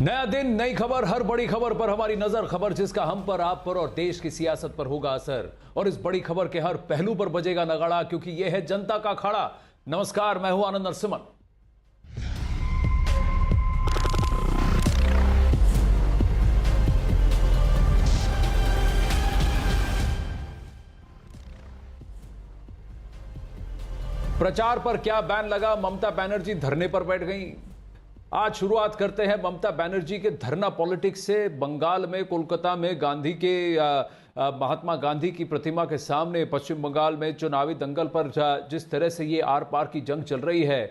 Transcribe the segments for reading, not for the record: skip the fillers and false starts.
नया दिन, नई खबर, हर बड़ी खबर पर हमारी नजर। खबर जिसका हम पर, आप पर और देश की सियासत पर होगा असर। और इस बड़ी खबर के हर पहलू पर बजेगा नगाड़ा, क्योंकि यह है जनता का अखाड़ा। नमस्कार, मैं हूं आनंद नरसिम्हन। प्रचार पर क्या बैन लगा, ममता बनर्जी धरने पर बैठ गई। आज शुरुआत करते हैं ममता बनर्जी के धरना पॉलिटिक्स से। बंगाल में, कोलकाता में गांधी के महात्मा गांधी की प्रतिमा के सामने पश्चिम बंगाल में चुनावी दंगल पर जिस तरह से ये आर पार की जंग चल रही है,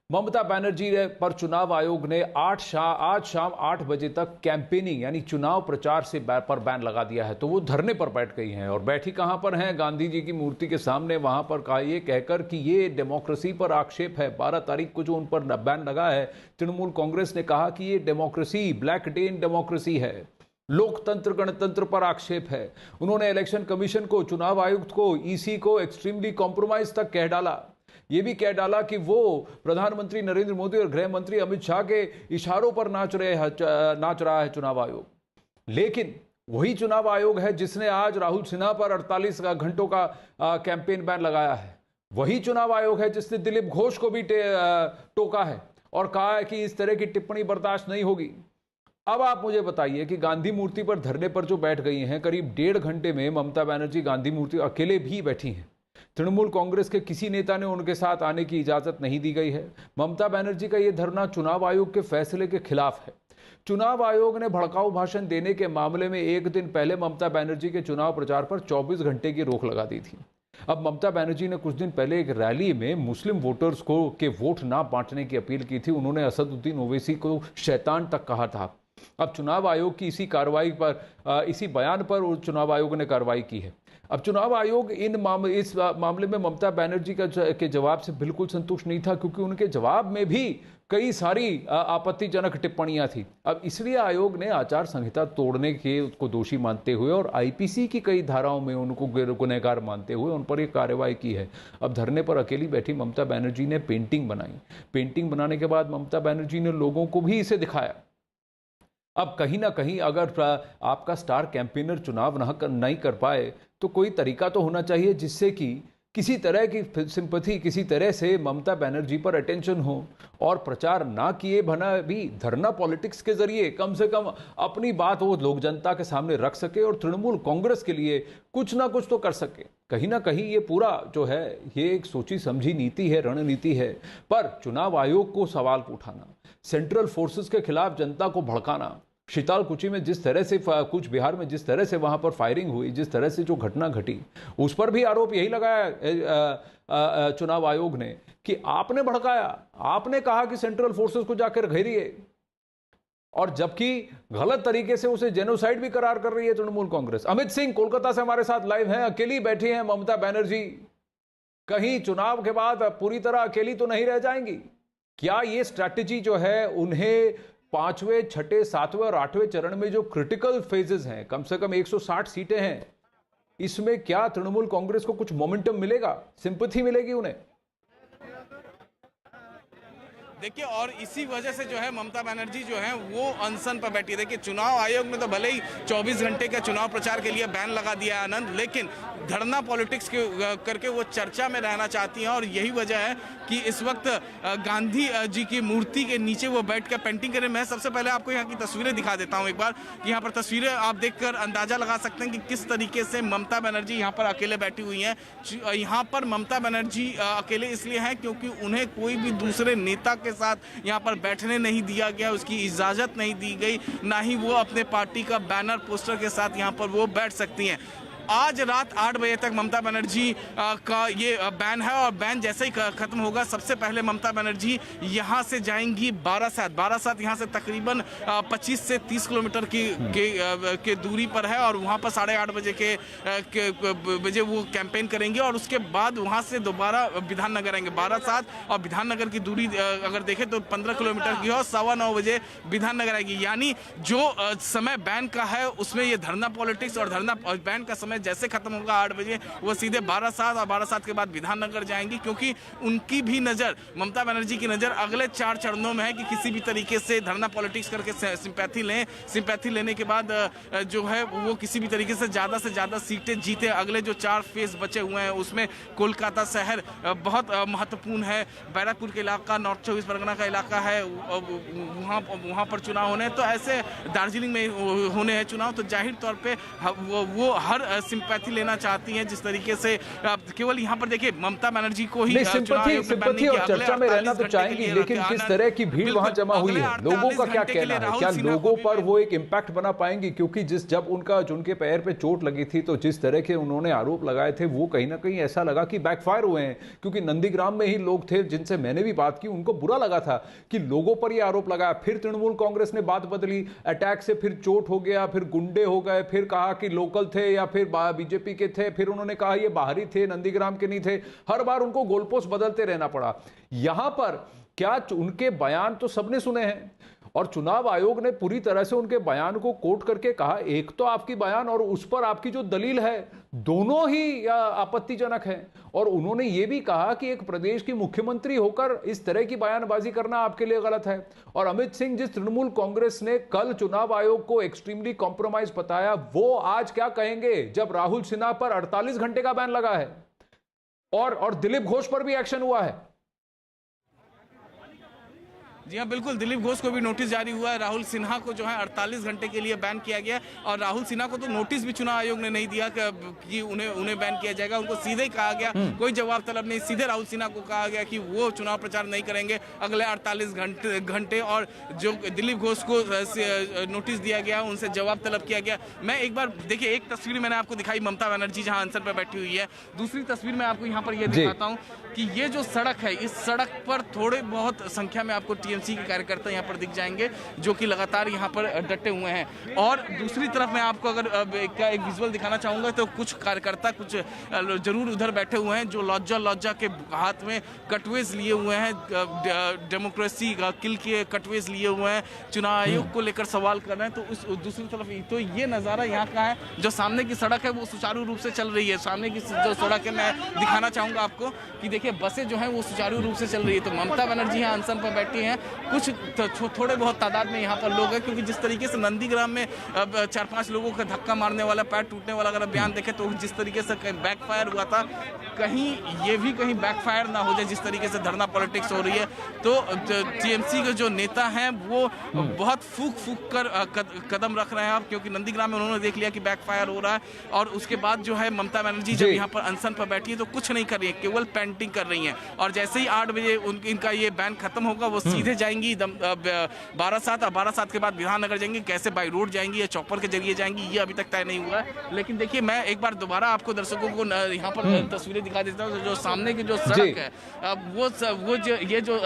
ममता बनर्जी पर चुनाव आयोग ने आज शाम 8 बजे तक कैंपेनिंग यानी चुनाव प्रचार से पर बैन लगा दिया है। तो वो धरने पर बैठ गई हैं और बैठी कहां पर हैं? गांधी जी की मूर्ति के सामने। वहां पर कहा ये कहकर कि ये डेमोक्रेसी पर आक्षेप है। 12 तारीख को जो उन पर बैन लगा है, तृणमूल कांग्रेस ने कहा कि ये democracy black day in democracy है, लोकतंत्र गणतंत्र पर आक्षेप है। उन्होंने इलेक्शन कमीशन को, चुनाव आयुक्त को, ईसी को एक्सट्रीमली कॉम्प्रोमाइज तक कह डाला। ये भी कह डाला कि वो प्रधानमंत्री नरेंद्र मोदी और गृह मंत्री अमित शाह के इशारों पर नाच रहा है चुनाव आयोग। लेकिन वही चुनाव आयोग है जिसने आज राहुल सिन्हा पर 48 घंटों का कैंपेन बैन लगाया है। वही चुनाव आयोग है जिसने दिलीप घोष को भी टोका है और कहा है कि इस तरह की टिप्पणी बर्दाश्त नहीं होगी। अब आप मुझे बताइए कि गांधी मूर्ति पर धरने पर जो बैठ गई हैं, करीब 1.5 घंटे में ममता बनर्जी गांधी मूर्ति अकेले भी बैठी हैं। तृणमूल कांग्रेस के किसी नेता ने उनके साथ आने की इजाजत नहीं दी गई है। ममता बनर्जी का यह धरना चुनाव आयोग के फैसले के खिलाफ है। चुनाव आयोग ने भड़काऊ भाषण देने के मामले में एक दिन पहले ममता बनर्जी के चुनाव प्रचार पर 24 घंटे की रोक लगा दी थी। अब ममता बनर्जी ने कुछ दिन पहले एक रैली में मुस्लिम वोटर्स को के वोट ना बांटने की अपील की थी। उन्होंने असदुद्दीन ओवैसी को शैतान तक कहा था। अब चुनाव आयोग की इसी बयान पर चुनाव आयोग ने कार्रवाई की है। अब चुनाव आयोग इस मामले में ममता बनर्जी के जवाब से बिल्कुल संतुष्ट नहीं था, क्योंकि उनके जवाब में भी कई सारी आपत्तिजनक टिप्पणियां थी। अब इसलिए आयोग ने आचार संहिता तोड़ने के उसको दोषी मानते हुए और आईपीसी की कई धाराओं में उनको गुनहगार मानते हुए उन पर एक कार्रवाई की है। अब धरने पर अकेली बैठी ममता बनर्जी ने पेंटिंग बनाई। पेंटिंग बनाने के बाद ममता बनर्जी ने लोगों को भी इसे दिखाया। अब कहीं ना कहीं अगर आपका स्टार कैंपेनर चुनाव नहीं कर पाए तो कोई तरीका तो होना चाहिए जिससे कि किसी तरह की सिंपैथी, किसी तरह से ममता बनर्जी पर अटेंशन हो। और प्रचार ना किए बना भी धरना पॉलिटिक्स के जरिए कम से कम अपनी बात वो लोक जनता के सामने रख सके और तृणमूल कांग्रेस के लिए कुछ ना कुछ तो कर सके। कहीं ना कहीं ये पूरा जो है ये एक सोची समझी नीति है, रणनीति है। पर चुनाव आयोग को सवाल उठाना, सेंट्रल फोर्सेस के खिलाफ जनता को भड़काना, शीतलकुची में जिस तरह से, कुछ बिहार में जिस तरह से वहां पर फायरिंग हुई, जिस तरह से जो घटना घटी, उस पर भी आरोप यही लगाया चुनाव आयोग ने कि आपने भड़काया, आपने कहा कि सेंट्रल फोर्सेस को जाकर घेरिए, और जबकि गलत तरीके से उसे जेनोसाइड भी करार कर रही है तृणमूल कांग्रेस। अमित सिंह कोलकाता से हमारे साथ लाइव हैं। अकेली बैठी हैं ममता बनर्जी, कहीं चुनाव के बाद पूरी तरह अकेली तो नहीं रह जाएंगी? क्या ये स्ट्रैटेजी जो है उन्हें 5वें, 6ठे, 7वें और 8वें चरण में जो क्रिटिकल फेजेस हैं, कम से कम 160 सीटें हैं, इसमें क्या तृणमूल कांग्रेस को कुछ मोमेंटम मिलेगा, सिंपैथी मिलेगी उन्हें? देखिए, और इसी वजह से जो है ममता बनर्जी जो है वो अनशन पर बैठी। देखिए, चुनाव आयोग ने तो भले ही 24 घंटे के चुनाव प्रचार के लिए बैन लगा दिया है आनंद, लेकिन धरना पॉलिटिक्स करके वो चर्चा में रहना चाहती हैं। और यही वजह है कि इस वक्त गांधी जी की मूर्ति के नीचे वो बैठ कर पेंटिंग करें। मैं सबसे पहले आपको यहाँ की तस्वीरें दिखा देता हूँ एक बार। यहाँ पर तस्वीरें आप देखकर अंदाजा लगा सकते हैं कि किस तरीके से ममता बनर्जी यहाँ पर अकेले बैठी हुई हैं। यहाँ पर ममता बनर्जी अकेले इसलिए हैं क्योंकि उन्हें कोई भी दूसरे नेता के साथ यहाँ पर बैठने नहीं दिया गया, उसकी इजाजत नहीं दी गई, ना ही वो अपने पार्टी का बैनर पोस्टर के साथ यहाँ पर वो बैठ सकती हैं। आज रात 8 बजे तक ममता बनर्जी का ये बैन है और बैन जैसे ही खत्म होगा, सबसे पहले ममता बनर्जी यहाँ से जाएंगी बारासात यहाँ से तकरीबन 25 से 30 किलोमीटर के दूरी पर है और वहाँ पर 8:30 बजे वो कैंपेन करेंगे और उसके बाद वहाँ से दोबारा विधाननगर आएंगे। बारासात और विधाननगर की दूरी अगर देखें तो 15 किलोमीटर की है और 9:15 बजे विधाननगर आएगी। यानी जो समय बैन का है उसमें ये धरना पॉलिटिक्स और धरना बैन का समय है। जैसे खत्म होगा 8 बजे वो सीधे बारासात और बारासात के बाद विधाननगर जाएंगी, क्योंकि उनकी भी नज़र, ममता बनर्जी की नज़र अगले 4 चरणों में है कि किसी भी तरीके से धरना पॉलिटिक्स करके सिंपैथी लें। सिंपैथी लेने के बाद जो है वो किसी भी तरीके से ज़्यादा सीटें जीते। अगले जो 4 फेज बचे हुए हैं उसमें कोलकाता शहर बहुत महत्वपूर्ण है, बैरकपुर के इलाका, नॉर्थ 24 परगना का इलाका है, वहाँ पर चुनाव होने, तो ऐसे दार्जिलिंग में होने हैं चुनाव। तो जाहिर तौर पे वो हर सिंपैथी लेना चाहती हैं। जिस तरीके से केवल यहाँ पर देखिए ममता बनर्जी को ही सिंपैथी और चर्चा में रहना तो चाहेंगी, लेकिन किस तरह की भीड़ वहां जमा हुई है, लोगों का क्या कहना है, क्या लोगों पर वो एक इम्पैक्ट बना पाएंगी? क्योंकि जब उनके पैर पे चोट लगी थी तो जिस तरह के उन्होंने आरोप लगाए थे वो कहीं ना कहीं ऐसा लगा कि बैकफायर हुए हैं। क्योंकि नंदीग्राम में ही लोग थे जिनसे मैंने भी बात की, उनको बुरा लगा था कि लोगों पर ये आरोप लगाया। फिर तृणमूल कांग्रेस ने बात बदली, अटैक से फिर चोट हो गया, फिर गुंडे हो गए, फिर कहा कि लोकल थे या फिर बीजेपी के थे, फिर उन्होंने कहा ये बाहरी थे, नंदीग्राम के नहीं थे। हर बार उनको गोलपोस्ट बदलते रहना पड़ा। यहां पर क्या उनके बयान तो सबने सुने हैं और चुनाव आयोग ने पूरी तरह से उनके बयान को कोट करके कहा, एक तो आपकी बयान और उस पर आपकी जो दलील है दोनों ही आपत्तिजनक है। और उन्होंने ये भी कहा कि एक प्रदेश की मुख्यमंत्री होकर इस तरह की बयानबाजी करना आपके लिए गलत है। और अमित सिंह, जिस तृणमूल कांग्रेस ने कल चुनाव आयोग को एक्सट्रीमली कॉम्प्रोमाइज बताया, वो आज क्या कहेंगे जब राहुल सिन्हा पर 48 घंटे का बैन लगा है और दिलीप घोष पर भी एक्शन हुआ है? जी हाँ, बिल्कुल, दिलीप घोष को भी नोटिस जारी हुआ है। राहुल सिन्हा को जो है 48 घंटे के लिए बैन किया गया और राहुल सिन्हा को तो नोटिस भी चुनाव आयोग ने नहीं दिया कि उन्हें बैन किया जाएगा। उनको सीधे ही कहा गया, कोई जवाब तलब नहीं, सीधे राहुल सिन्हा को कहा गया कि वो चुनाव प्रचार नहीं करेंगे अगले 48 घंटे। और जो दिलीप घोष को नोटिस दिया गया, उनसे जवाब तलब किया गया। मैं एक बार देखिए, एक तस्वीर मैंने आपको दिखाई ममता बनर्जी जहाँ अनशन पर बैठी हुई है, दूसरी तस्वीर मैं आपको यहाँ पर यह दिखाता हूँ कि ये जो सड़क है, इस सड़क पर थोड़े बहुत संख्या में आपको टीएमसी के कार्यकर्ता यहाँ पर दिख जाएंगे जो कि लगातार यहाँ पर डटे हुए हैं। और दूसरी तरफ मैं आपको अगर एक विजुअल दिखाना चाहूँगा तो कुछ कार्यकर्ता कुछ जरूर उधर बैठे हुए हैं जो लौजा के हाथ में कटवेज लिए हुए हैं, डेमोक्रेसी किल के कटवेज लिए हुए हैं, चुनाव आयोग को लेकर सवाल कर रहे हैं। तो उस दूसरी तरफ तो ये नज़ारा यहाँ का है। जो सामने की सड़क है वो सुचारू रूप से चल रही है। सामने की जो सड़क है मैं दिखाना चाहूँगा आपको कि देखिए बसें जो हैं वो सुचारू रूप से चल रही है। तो ममता बनर्जी यहाँ अनशन पर बैठी हैं, कुछ थोड़े बहुत तादाद में यहाँ पर लोग हैं, क्योंकि जिस तरीके से नंदीग्राम में 4-5 लोगों का धक्का मारने वाला, पैर टूटने वाला अगर बयान देखें तो जिस तरीके से बैकफायर हुआ था, कहीं ये भी कहीं बैकफायर ना हो जाए जिस तरीके से धरना पॉलिटिक्स हो रही है। तो टीएमसी के जो नेता हैं वो बहुत फूक कर कदम रख रहे हैं अब, क्योंकि नंदीग्राम में उन्होंने देख लिया कि बैकफायर हो रहा है। और उसके बाद जो है ममता बनर्जी जब यहाँ पर अनशन पर बैठी है तो कुछ नहीं कर रही है, केवल पेंटिंग कर रही हैं। और जैसे ही 8 बजे इनका ये बैन खत्म होगा वो सीधे जाएंगी बारासात, और बारासात के बाद विधाननगर जाएंगी। कैसे बाई रोड जाएंगी या चौपर के जरिए जाएंगी ये अभी तक तय नहीं हुआ है। लेकिन देखिए, मैं एक बार दोबारा आपको दर्शकों को यहाँ पर तस्वीरें दिखा देता हूँ। जो सामने की जो सड़क है ये जो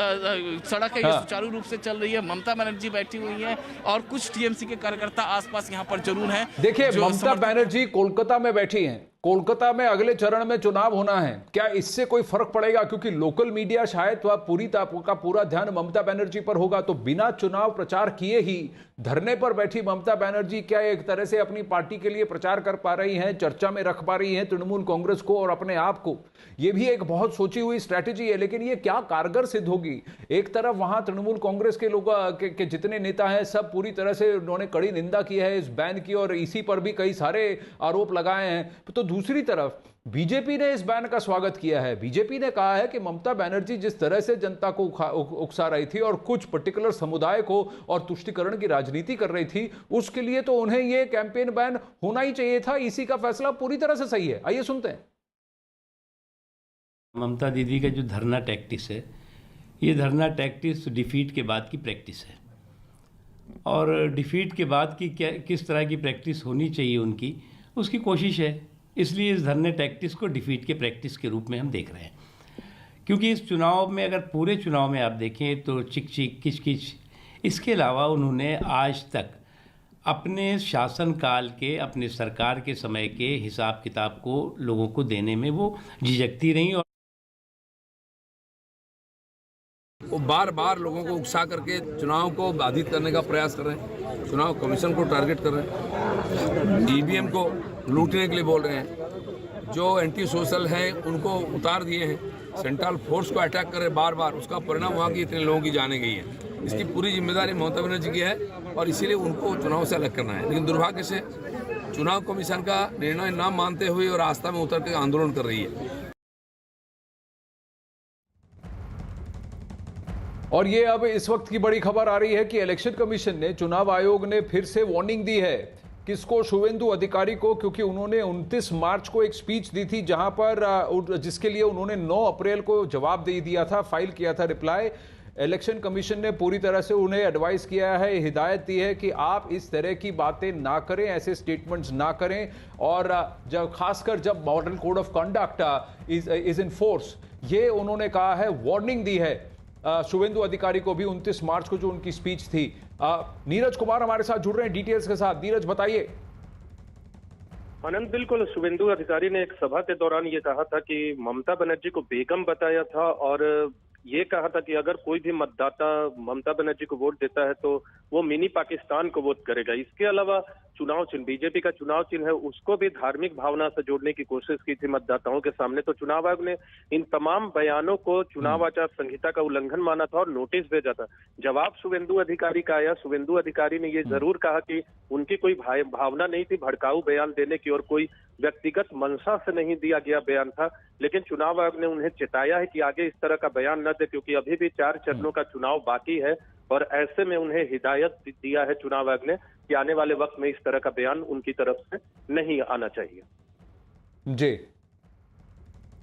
सड़क है ये सुचारू रूप से चल रही है। ममता बनर्जी बैठी हुई है और कुछ टीएमसी के कार्यकर्ता आसपास यहाँ पर जरूर हैं। देखिए, ममता बनर्जी कोलकाता में बैठी हैं। कोलकाता में अगले चरण में चुनाव होना है, क्या इससे कोई फर्क पड़ेगा? क्योंकि लोकल मीडिया शायद पूरा ध्यान ममता बनर्जी पर होगा। तो बिना चुनाव प्रचार किए ही धरने पर बैठी ममता बनर्जी क्या एक तरह से अपनी पार्टी के लिए प्रचार कर पा रही हैं, चर्चा में रख पा रही हैं तृणमूल कांग्रेस को और अपने आप को? यह भी एक बहुत सोची हुई स्ट्रैटेजी है, लेकिन यह क्या कारगर सिद्ध होगी? एक तरफ वहां तृणमूल कांग्रेस के लोग के जितने नेता हैं सब पूरी तरह से उन्होंने कड़ी निंदा की है इस बैन की, और इसी पर भी कई सारे आरोप लगाए हैं। तो दूसरी तरफ बीजेपी ने इस बैन का स्वागत किया है। बीजेपी ने कहा है कि ममता बनर्जी जिस तरह से जनता को उकसा रही थी और कुछ पर्टिकुलर समुदाय को और तुष्टीकरण की राजनीति कर रही थी, उसके लिए तो उन्हें यह कैंपेन बैन होना ही चाहिए था। इसी का फैसला पूरी तरह से सही है। आइए सुनते हैं। ममता दीदी का जो धरना टैक्टिस है, ये धरना टैक्टिस डिफीट के बाद की प्रैक्टिस है, और डिफीट के बाद की किस तरह की प्रैक्टिस होनी चाहिए उनकी, उसकी कोशिश है। इसलिए इस धरने टैक्टिस को डिफीट के प्रैक्टिस के रूप में हम देख रहे हैं। क्योंकि इस चुनाव में, अगर पूरे चुनाव में आप देखें तो चिक चिक किच किच, इसके अलावा उन्होंने आज तक अपने शासनकाल के, अपने सरकार के समय के हिसाब किताब को लोगों को देने में वो झिझकती रहीं। और वो बार बार लोगों को उकसा करके चुनाव को बाधित करने का प्रयास कर रहे हैं। चुनाव कमीशन को टारगेट कर रहे हैं, ईवीएम को लूटने के लिए बोल रहे हैं, जो एंटी सोशल हैं उनको उतार दिए हैं, सेंट्रल फोर्स को अटैक कर रहे बार बार। उसका परिणाम वहाँ की इतने लोगों की जाने गई है। इसकी पूरी जिम्मेदारी ममता बनर्जी की है और इसीलिए उनको चुनाव से अलग करना है। लेकिन दुर्भाग्य से चुनाव कमीशन का निर्णय न मानते हुए और रास्ता में उतर कर आंदोलन कर रही है। और ये अब इस वक्त की बड़ी खबर आ रही है कि इलेक्शन कमीशन ने, चुनाव आयोग ने फिर से वार्निंग दी है। किसको? शुवेंदु अधिकारी को, क्योंकि उन्होंने 29 मार्च को एक स्पीच दी थी जहां पर जिसके लिए उन्होंने 9 अप्रैल को जवाब दे दिया था, फाइल किया था रिप्लाई। इलेक्शन कमीशन ने पूरी तरह से उन्हें एडवाइस किया है, हिदायत दी है कि आप इस तरह की बातें ना करें, ऐसे स्टेटमेंट्स ना करें। और जब खासकर जब model code of conduct is in force, ये उन्होंने कहा है, वार्निंग दी है शुवेंदु अधिकारी को भी 29 मार्च को जो उनकी स्पीच थी। नीरज कुमार हमारे साथ जुड़ रहे हैं डिटेल्स के साथ। नीरज, बताइए। आनंद, बिल्कुल, शुवेंदु अधिकारी ने एक सभा के दौरान ये कहा था कि ममता बनर्जी को बेगम बताया था और ये कहा था कि अगर कोई भी मतदाता ममता बनर्जी को वोट देता है तो वो मिनी पाकिस्तान को वोट करेगा। इसके अलावा चुनाव चिन्ह, बीजेपी का चुनाव चिन्ह है, उसको भी धार्मिक भावना से जोड़ने की कोशिश की थी मतदाताओं के सामने। तो चुनाव आयोग ने इन तमाम बयानों को चुनाव आचार संहिता का उल्लंघन माना था और नोटिस भेजा था। जवाब शुवेंदु अधिकारी का आया। शुवेंदु अधिकारी ने ये जरूर कहा कि उनकी कोई भावना नहीं थी भड़काऊ बयान देने की और कोई व्यक्तिगत मंशा से नहीं दिया गया बयान था। लेकिन चुनाव आयोग ने उन्हें चेताया है कि आगे इस तरह का बयान न दे, क्योंकि अभी भी 4 चरणों का चुनाव बाकी है और ऐसे में उन्हें हिदायत दिया है चुनाव आयोग ने कि आने वाले वक्त में इस तरह का बयान उनकी तरफ से नहीं आना चाहिए। जी,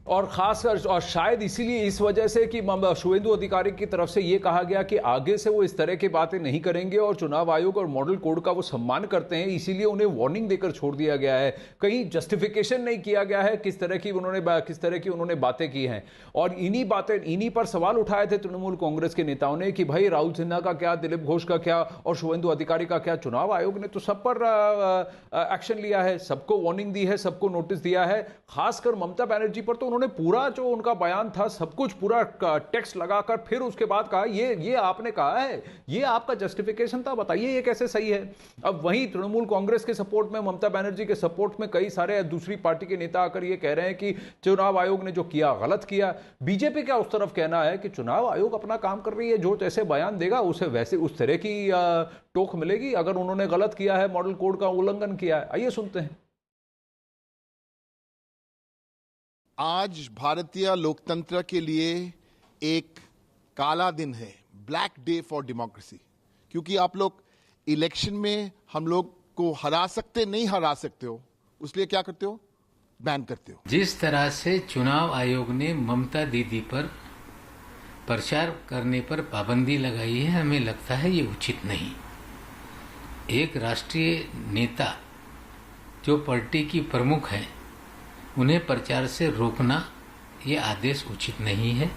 और खासकर और शायद इसीलिए इस वजह से कि शुवेंदु अधिकारी की तरफ से यह कहा गया कि आगे से वो इस तरह की बातें नहीं करेंगे और चुनाव आयोग और मॉडल कोड का वो सम्मान करते हैं, इसीलिए उन्हें वार्निंग देकर छोड़ दिया गया है। कहीं जस्टिफिकेशन नहीं किया गया है किस तरह की उन्होंने बातें की हैं। और इन्हीं पर सवाल उठाए थे तृणमूल कांग्रेस के नेताओं ने कि भाई राहुल सिन्हा का क्या, दिलीप घोष का क्या और शुवेंदु अधिकारी का क्या। चुनाव आयोग ने तो सब पर एक्शन लिया है, सबको वार्निंग दी है, सबको नोटिस दिया है। खासकर ममता बनर्जी पर तो उन्होंने पूरा जो उनका बयान था सब कुछ पूरा टेक्स्ट लगाकर फिर उसके बाद कहा ये आपने कहा है, ये आपका जस्टिफिकेशन था, बताइए ये कैसे सही है। अब वहीं तृणमूल कांग्रेस के सपोर्ट में, ममता बनर्जी के सपोर्ट में कई सारे दूसरी पार्टी के नेता आकर ये कह रहे हैं कि चुनाव आयोग ने जो किया गलत किया। बीजेपी का उस तरफ कहना है कि चुनाव आयोग अपना काम कर रही है, जो जैसे बयान देगा उसे वैसे उस तरह की टोक मिलेगी अगर उन्होंने गलत किया है, मॉडल कोड का उल्लंघन किया है। आइए सुनते हैं। आज भारतीय लोकतंत्र के लिए एक काला दिन है, ब्लैक डे फॉर डेमोक्रेसी, क्योंकि आप लोग इलेक्शन में हम लोग को हरा सकते नहीं हरा सकते हो, उसलिए क्या करते हो, बैन करते हो। जिस तरह से चुनाव आयोग ने ममता दीदी पर प्रचार करने पर पाबंदी लगाई है, हमें लगता है ये उचित नहीं। एक राष्ट्रीय नेता जो पार्टी की प्रमुख है, उन्हें प्रचार से रोकना ये आदेश उचित नहीं है।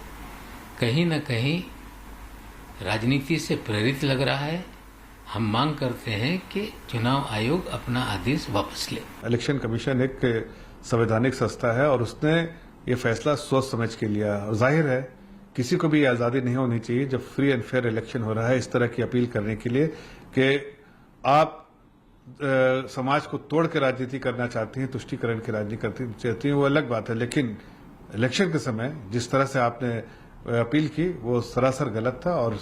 कहीं न कहीं राजनीति से प्रेरित लग रहा है। हम मांग करते हैं कि चुनाव आयोग अपना आदेश वापस ले। इलेक्शन कमीशन एक संवैधानिक संस्था है और उसने ये फैसला सोच समझ के लिया। और जाहिर है किसी को भी आज़ादी नहीं होनी चाहिए जब फ्री एंड फेयर इलेक्शन हो रहा है इस तरह की अपील करने के लिए कि आप समाज को तोड़ के राजनीति करना चाहती हैं, तुष्टीकरण की राजनीति करती चाहती हैं, वो अलग बात है। लेकिन इलेक्शन के समय जिस तरह से आपने अपील की वो सरासर गलत था और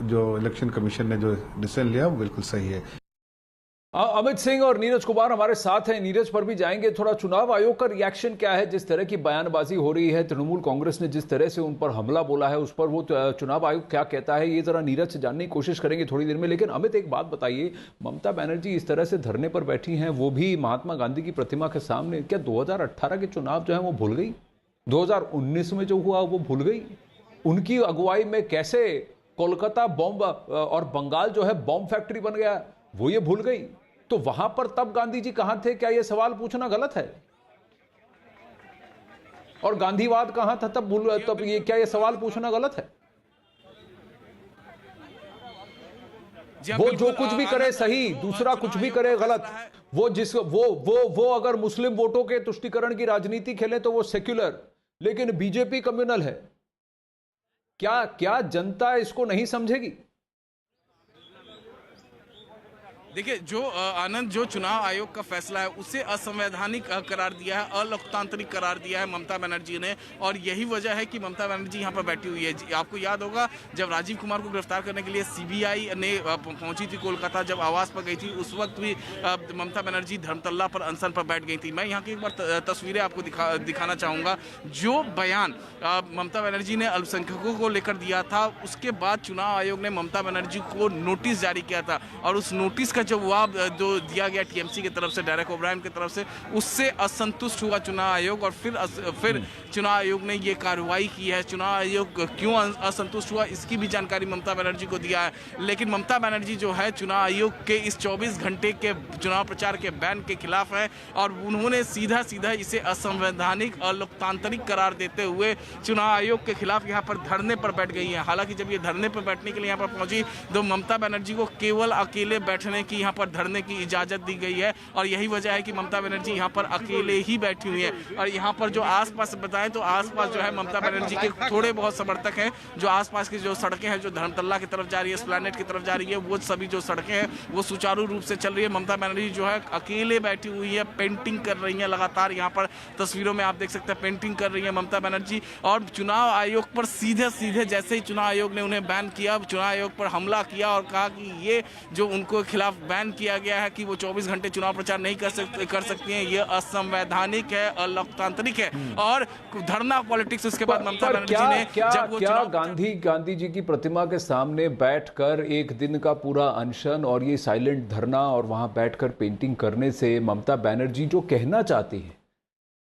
जो इलेक्शन कमीशन ने जो डिसीजन लिया वो बिल्कुल सही है। अमित सिंह और नीरज कुमार हमारे साथ हैं। नीरज पर भी जाएंगे। थोड़ा चुनाव आयोग का रिएक्शन क्या है जिस तरह की बयानबाजी हो रही है, तृणमूल कांग्रेस ने जिस तरह से उन पर हमला बोला है उस पर वो चुनाव आयोग क्या कहता है, ये जरा नीरज से जानने की कोशिश करेंगे थोड़ी देर में। लेकिन अमित एक बात बताइए, ममता बनर्जी इस तरह से धरने पर बैठी हैं, वो भी महात्मा गांधी की प्रतिमा के सामने, क्या 2018 के चुनाव जो है वो भूल गई? 2019 में जो हुआ वो भूल गई? उनकी अगुवाई में कैसे कोलकाता बॉम्ब और बंगाल जो है बॉम्ब फैक्ट्री बन गया वो ये भूल गई? तो वहां पर तब गांधी जी कहां थे? क्या यह सवाल पूछना गलत है? और गांधीवाद कहां था तब ये क्या यह सवाल पूछना गलत है? वो जो कुछ भी करे सही, दूसरा कुछ भी करे गलत। वो अगर मुस्लिम वोटों के तुष्टीकरण की राजनीति खेले तो वो सेक्युलर, लेकिन बीजेपी कम्युनल है। क्या जनता इसको नहीं समझेगी? देखिए जो आनंद, जो चुनाव आयोग का फैसला है उसे असंवैधानिक करार दिया है, अलोकतांत्रिक करार दिया है ममता बनर्जी ने, और यही वजह है कि ममता बनर्जी यहाँ पर बैठी हुई है। आपको याद होगा जब राजीव कुमार को गिरफ्तार करने के लिए सीबीआई ने पहुंची थी कोलकाता, जब आवास पर गई थी, उस वक्त भी ममता बनर्जी धर्मतल्ला पर अनशन पर बैठ गई थी। मैं यहाँ की एक बार तस्वीरें आपको दिखाना चाहूँगा। जो बयान ममता बनर्जी ने अल्पसंख्यकों को लेकर दिया था, उसके बाद चुनाव आयोग ने ममता बनर्जी को नोटिस जारी किया था, और उस नोटिस का जवाब जो दिया गया टीएमसी की तरफ से, डेरेक ओब्रायन की तरफ से, उससे असंतुष्ट हुआ चुनाव आयोग, और फिर चुनाव आयोग ने ये कार्रवाई की है। चुनाव आयोग क्यों असंतुष्ट हुआ इसकी भी जानकारी ममता बनर्जी को दिया है, लेकिन ममता बनर्जी जो है चुनाव आयोग के इस 24 घंटे के चुनाव प्रचार के बैन के खिलाफ है, और उन्होंने सीधा इसे असंवैधानिक, अलोकतांत्रिक करार देते हुए चुनाव आयोग के खिलाफ यहाँ पर धरने पर बैठ गई है। हालांकि जब ये धरने पर बैठने के लिए यहाँ पर पहुंची तो ममता बनर्जी को केवल अकेले बैठने की, यहाँ पर धरने की इजाजत दी गई है, और यही वजह है कि ममता बनर्जी यहाँ पर अकेले ही बैठी हुई है। और यहाँ पर जो आसपास बताएं तो आसपास जो है ममता बनर्जी के थोड़े बहुत समर्थक हैं, जो आसपास की जो सड़कें हैं, जो धर्मतल्ला की तरफ जा रही है, एस्प्लैनेड की तरफ जा रही है, वो सभी जो सड़कें हैं वो सुचारू रूप से चल रही है। ममता बनर्जी जो है अकेले बैठी हुई है, पेंटिंग कर रही है लगातार। यहाँ पर तस्वीरों में आप देख सकते हैं पेंटिंग कर रही है ममता बनर्जी, और चुनाव आयोग पर सीधे जैसे ही चुनाव आयोग ने उन्हें बैन किया, चुनाव आयोग पर हमला किया और कहा कि ये जो उनको खिलाफ बैन किया गया है कि वो 24 घंटे चुनाव प्रचार नहीं कर सकती हैं, ये असंवैधानिक है, अलोकतांत्रिक है, और धरना पॉलिटिक्स। उसके बाद ममता बनर्जी ने जब वो गांधी जी की प्रतिमा के सामने बैठकर एक दिन का पूरा अनशन और ये साइलेंट धरना और वहां बैठकर पेंटिंग करने से ममता बनर्जी जो कहना चाहती है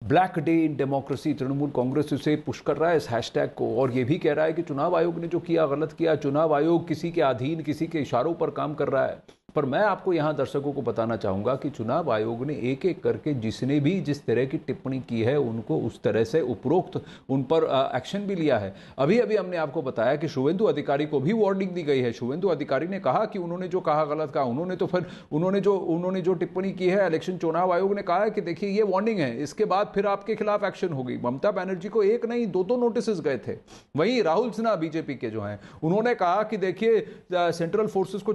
black day in democracy, Trinamool Congress उसे पुश कर रहा है इस हैशटैग को, और ये भी कह रहा है कि चुनाव आयोग ने जो किया गलत किया, चुनाव आयोग किसी के अधीन, किसी के इशारों पर काम कर रहा है। पर मैं आपको यहां दर्शकों को बताना चाहूंगा कि चुनाव आयोग ने एक एक करके जिसने भी जिस तरह की टिप्पणी की है उनको उस तरह से उपरोक्त उन पर एक्शन भी लिया है। अभी हमने आपको बताया कि शुभेंदु अधिकारी को भी वार्निंग दी गई है। शुभेंदु अधिकारी ने कहा कि उन्होंने जो कहा गलत कहा, उन्होंने जो टिप्पणी की है, इलेक्शन चुनाव आयोग ने कहा है कि देखिए ये वार्निंग है, इसके बाद फिर आपके खिलाफ एक्शन होगी। ममता बनर्जी को एक नहीं दो नोटिस गए थे। वहीं राहुल सिन्हा बीजेपी के जो हैं उन्होंने कहा कि देखिए सेंट्रल फोर्सेस को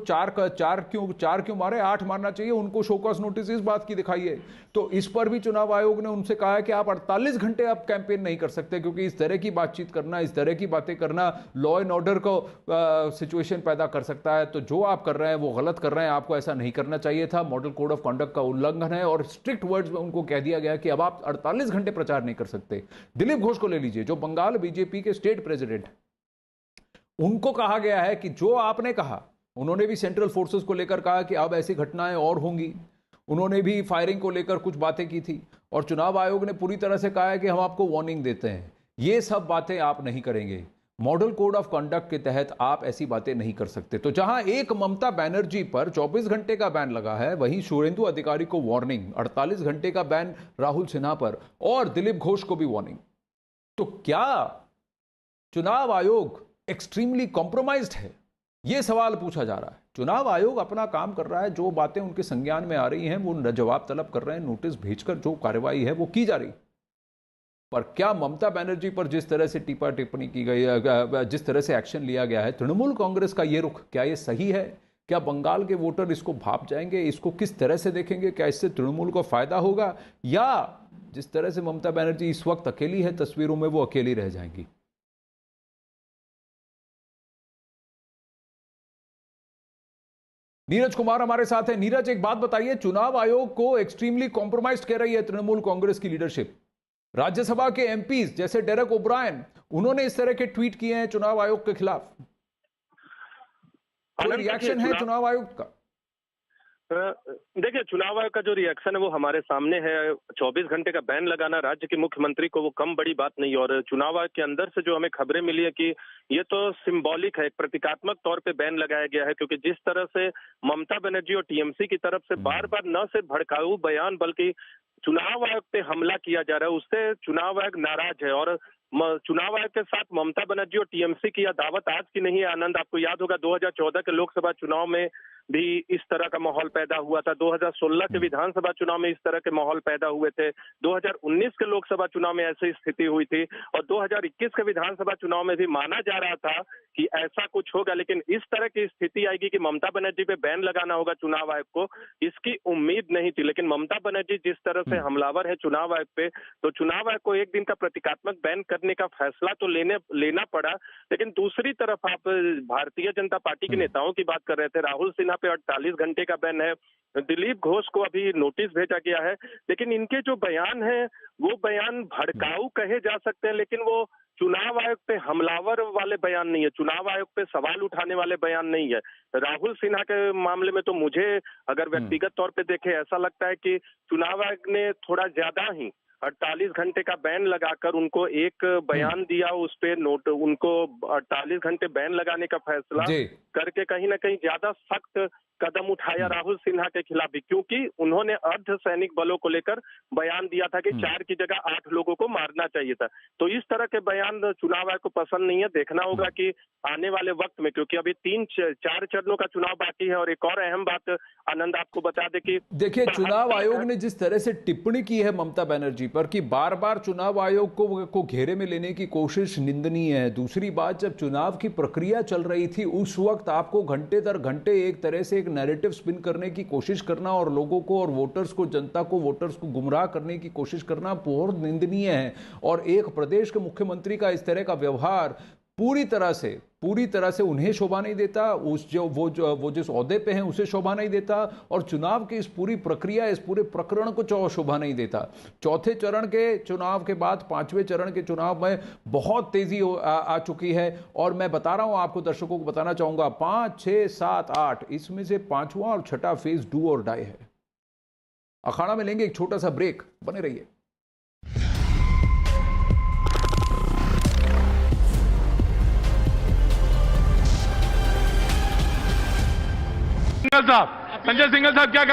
चार क्यों मारे, 8 मारना चाहिए, उनको शोकॉज नोटिस इस बात की दिखाइए। तो इस पर भी चुनाव आयोग ने उनसे कहा है कि आप 48 घंटे आप कैंपेन नहीं कर सकते, क्योंकि इस तरह की बातचीत करना, इस तरह की बातें करना लॉ एंड ऑर्डर को सिचुएशन पैदा कर सकता है। तो जो आप कर रहे हैं वो गलत कर रहे हैं, आपको ऐसा नहीं करना चाहिए था, मॉडल कोड ऑफ कंडक्ट का उल्लंघन है। और स्ट्रिक्ट वर्ड्स में उनको कह दिया गया कि अब आप 48 घंटे प्रचार नहीं कर सकते। दिलीप घोष को ले लीजिए, जो बंगाल बीजेपी के स्टेट प्रेसिडेंट, उनको कहा गया है कि जो आपने कहा, उन्होंने भी सेंट्रल फोर्सेस को लेकर कहा कि अब ऐसी घटनाएं और होंगी, उन्होंने भी फायरिंग को लेकर कुछ बातें की थी, और चुनाव आयोग ने पूरी तरह से कहा है कि हम आपको वार्निंग देते हैं, ये सब बातें आप नहीं करेंगे, मॉडल कोड ऑफ कंडक्ट के तहत आप ऐसी बातें नहीं कर सकते। तो जहां एक ममता बनर्जी पर 24 घंटे का बैन लगा है, वहीं शुभेंदु अधिकारी को वार्निंग, 48 घंटे का बैन राहुल सिन्हा पर, और दिलीप घोष को भी वार्निंग। तो क्या चुनाव आयोग एक्सट्रीमली कॉम्प्रोमाइज्ड है? यह सवाल पूछा जा रहा है। चुनाव आयोग अपना काम कर रहा है, जो बातें उनके संज्ञान में आ रही हैं वो जवाब तलब कर रहे हैं, नोटिस भेजकर जो कार्रवाई है वो की जा रही। पर क्या ममता बनर्जी पर जिस तरह से टीपा टिप्पणी की गई है, जिस तरह से एक्शन लिया गया है, तृणमूल कांग्रेस का ये रुख, क्या ये सही है? क्या बंगाल के वोटर इसको भाप जाएंगे? इसको किस तरह से देखेंगे? क्या इससे तृणमूल को फायदा होगा, या जिस तरह से ममता बनर्जी इस वक्त अकेली है तस्वीरों में, वो अकेली रह जाएंगी? नीरज कुमार हमारे साथ है। नीरज, एक बात बताइए, चुनाव आयोग को एक्सट्रीमली कॉम्प्रोमाइज कह रही है तृणमूल कांग्रेस की लीडरशिप। राज्यसभा के एमपीज जैसे डेरेक ओब्रायन, उन्होंने इस तरह के ट्वीट किए हैं चुनाव आयोग के खिलाफ। कोई रिएक्शन है चुनाव आयोग का? देखिए, चुनाव आयोग का जो रिएक्शन है वो हमारे सामने है। 24 घंटे का बैन लगाना राज्य के मुख्यमंत्री को वो कम बड़ी बात नहीं, और चुनाव आयोग के अंदर से जो हमें खबरें मिली है कि ये तो सिंबॉलिक है, प्रतीकात्मक तौर पे बैन लगाया गया है, क्योंकि जिस तरह से ममता बनर्जी और टीएमसी की तरफ से बार बार न सिर्फ भड़काऊ बयान बल्कि चुनाव आयोग पे हमला किया जा रहा है, उससे चुनाव आयोग नाराज है। और चुनाव आयोग के साथ ममता बनर्जी और टीएमसी की यह दावत आज की नहीं है आनंद। आपको याद होगा 2014 के लोकसभा चुनाव में भी इस तरह का माहौल पैदा हुआ था, 2016 के विधानसभा चुनाव में इस तरह के माहौल पैदा हुए थे, 2019 के लोकसभा चुनाव में ऐसी स्थिति हुई थी और 2021 के विधानसभा चुनाव में भी माना जा रहा था कि ऐसा कुछ होगा। लेकिन इस तरह की स्थिति आएगी कि ममता बनर्जी पे बैन लगाना होगा चुनाव आयोग को, इसकी उम्मीद नहीं थी। लेकिन ममता बनर्जी जिस तरह से हमलावर है चुनाव आयोग पे, तो चुनाव आयोग को एक दिन का प्रतीकात्मक बैन करने का फैसला तो लेना पड़ा। लेकिन दूसरी तरफ आप भारतीय जनता पार्टी के नेताओं की बात कर रहे थे, राहुल सिन्हा पे 48 घंटे का बैन है, दिलीप घोष को अभी नोटिस भेजा गया है। लेकिन इनके जो बयान है वो बयान भड़काऊ कहे जा सकते हैं, लेकिन वो चुनाव आयोग पे हमलावर वाले बयान नहीं है, चुनाव आयोग पे सवाल उठाने वाले बयान नहीं है। राहुल सिन्हा के मामले में तो मुझे अगर व्यक्तिगत तौर पे देखे ऐसा लगता है कि चुनाव आयोग ने थोड़ा ज्यादा ही 48 घंटे का बैन लगाकर उनको एक बयान दिया, उस पे नोट उनको 48 घंटे बैन लगाने का फैसला करके कहीं ना कहीं ज्यादा सख्त कदम उठाया राहुल सिन्हा के खिलाफ भी, क्योंकि उन्होंने अर्धसैनिक बलों को लेकर बयान दिया था कि 4 की जगह 8 लोगों को मारना चाहिए था। तो इस तरह के बयान चुनाव आयोग को पसंद नहीं है। देखना होगा कि आने वाले वक्त में, क्योंकि अभी 3-4 चरणों का चुनाव बाकी है। और एक और अहम बात आनंद आपको बता दे कि देखिए, चुनाव आयोग ने जिस तरह से टिप्पणी की है ममता बनर्जी पर कि बार बार चुनाव आयोग को घेरे में लेने की कोशिश निंदनीय है। दूसरी बात, जब चुनाव की प्रक्रिया चल रही थी उस वक्त आपको घंटे दर घंटे एक तरह से एक नैरेटिव स्पिन करने की कोशिश करना और लोगों को और वोटर्स को गुमराह करने की कोशिश करना बहुत निंदनीय है। और एक प्रदेश के मुख्यमंत्री का इस तरह का व्यवहार पूरी तरह से उन्हें शोभा नहीं देता, वो जिस ओहदे पे हैं उसे शोभा नहीं देता, और चुनाव की इस पूरी प्रक्रिया, इस पूरे प्रकरण को शोभा नहीं देता। चौथे चरण के चुनाव के बाद 5वें चरण के चुनाव में बहुत तेजी आ चुकी है। और मैं बता रहा हूं आपको, दर्शकों को बताना चाहूंगा, 5, 6, 7, 8 इसमें से 5वां और 6ठा फेज डू और डाई है। अखाड़ा में लेंगे एक छोटा सा ब्रेक, बने रहिए। संजय सिंघल साहब क्या काम